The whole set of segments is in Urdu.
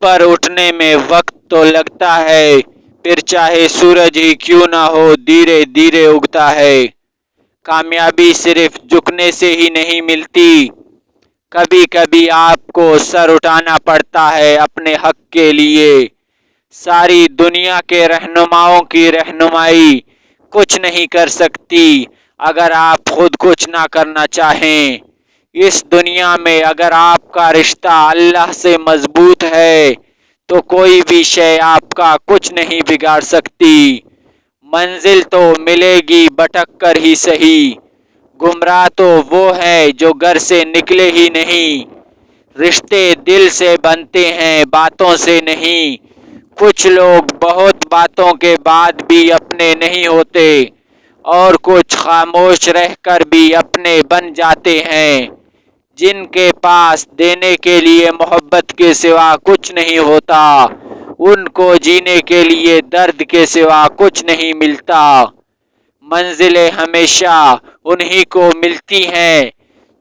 پر اٹھنے میں وقت تو لگتا ہے، پھر چاہے سورج ہی کیوں نہ ہو دھیرے دھیرے اگتا ہے۔ کامیابی صرف جھکنے سے ہی نہیں ملتی، کبھی کبھی آپ کو سر اٹھانا پڑتا ہے اپنے حق کے لیے۔ ساری دنیا کے رہنماؤں کی رہنمائی کچھ نہیں کر سکتی اگر آپ خود کچھ نہ کرنا چاہیں۔ اس دنیا میں اگر آپ کا رشتہ اللہ سے مضبوط ہے تو کوئی بھی شے آپ کا کچھ نہیں بگاڑ سکتی۔ منزل تو ملے گی بھٹک کر ہی صحیح، گمراہ تو وہ ہے جو گھر سے نکلے ہی نہیں۔ رشتے دل سے بنتے ہیں باتوں سے نہیں، کچھ لوگ بہت باتوں کے بعد بھی اپنے نہیں ہوتے اور کچھ خاموش رہ کر بھی اپنے بن جاتے ہیں۔ جن کے پاس دینے کے لیے محبت کے سوا کچھ نہیں ہوتا، ان کو جینے کے لیے درد کے سوا کچھ نہیں ملتا۔ منزلیں ہمیشہ انہی کو ملتی ہیں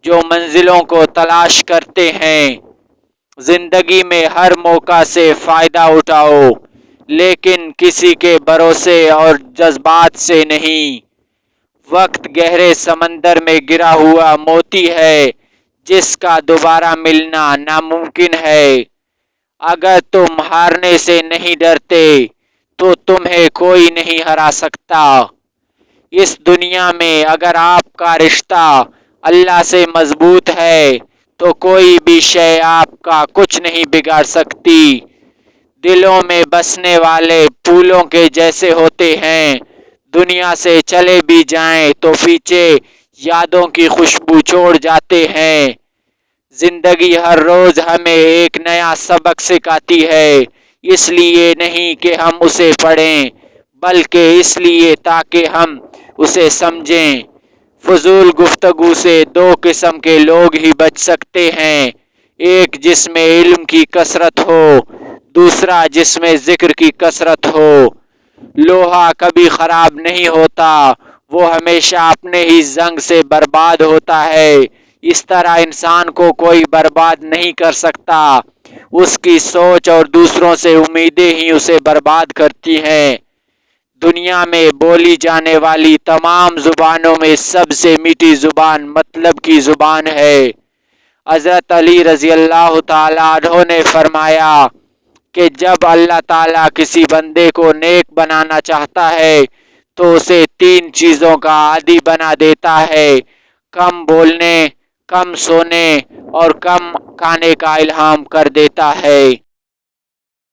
جو منزلوں کو تلاش کرتے ہیں۔ زندگی میں ہر موقع سے فائدہ اٹھاؤ، لیکن کسی کے بھروسے اور جذبات سے نہیں۔ وقت گہرے سمندر میں گرا ہوا موتی ہے جس کا دوبارہ ملنا ناممکن ہے۔ اگر تم ہارنے سے نہیں ڈرتے تو تمہیں کوئی نہیں ہرا سکتا۔ اس دنیا میں اگر آپ کا رشتہ اللہ سے مضبوط ہے تو کوئی بھی شے آپ کا کچھ نہیں بگاڑ سکتی۔ دلوں میں بسنے والے پھولوں کے جیسے ہوتے ہیں، دنیا سے چلے بھی جائیں تو پیچھے یادوں کی خوشبو چھوڑ جاتے ہیں۔ زندگی ہر روز ہمیں ایک نیا سبق سکھاتی ہے، اس لیے نہیں کہ ہم اسے پڑھیں بلکہ اس لیے تاکہ ہم اسے سمجھیں۔ فضول گفتگو سے دو قسم کے لوگ ہی بچ سکتے ہیں، ایک جس میں علم کی کثرت ہو، دوسرا جس میں ذکر کی کثرت ہو۔ لوہا کبھی خراب نہیں ہوتا، وہ ہمیشہ اپنے ہی زنگ سے برباد ہوتا ہے۔ اس طرح انسان کو کوئی برباد نہیں کر سکتا، اس کی سوچ اور دوسروں سے امیدیں ہی اسے برباد کرتی ہیں۔ دنیا میں بولی جانے والی تمام زبانوں میں سب سے میٹھی زبان مطلب کی زبان ہے۔ حضرت علی رضی اللہ تعالیٰ عنہ نے فرمایا کہ جب اللہ تعالیٰ کسی بندے کو نیک بنانا چاہتا ہے تو اسے 3 چیزوں کا عادی بنا دیتا ہے: کم بولنے، کم سونے اور کم کھانے کا الہام کر دیتا ہے۔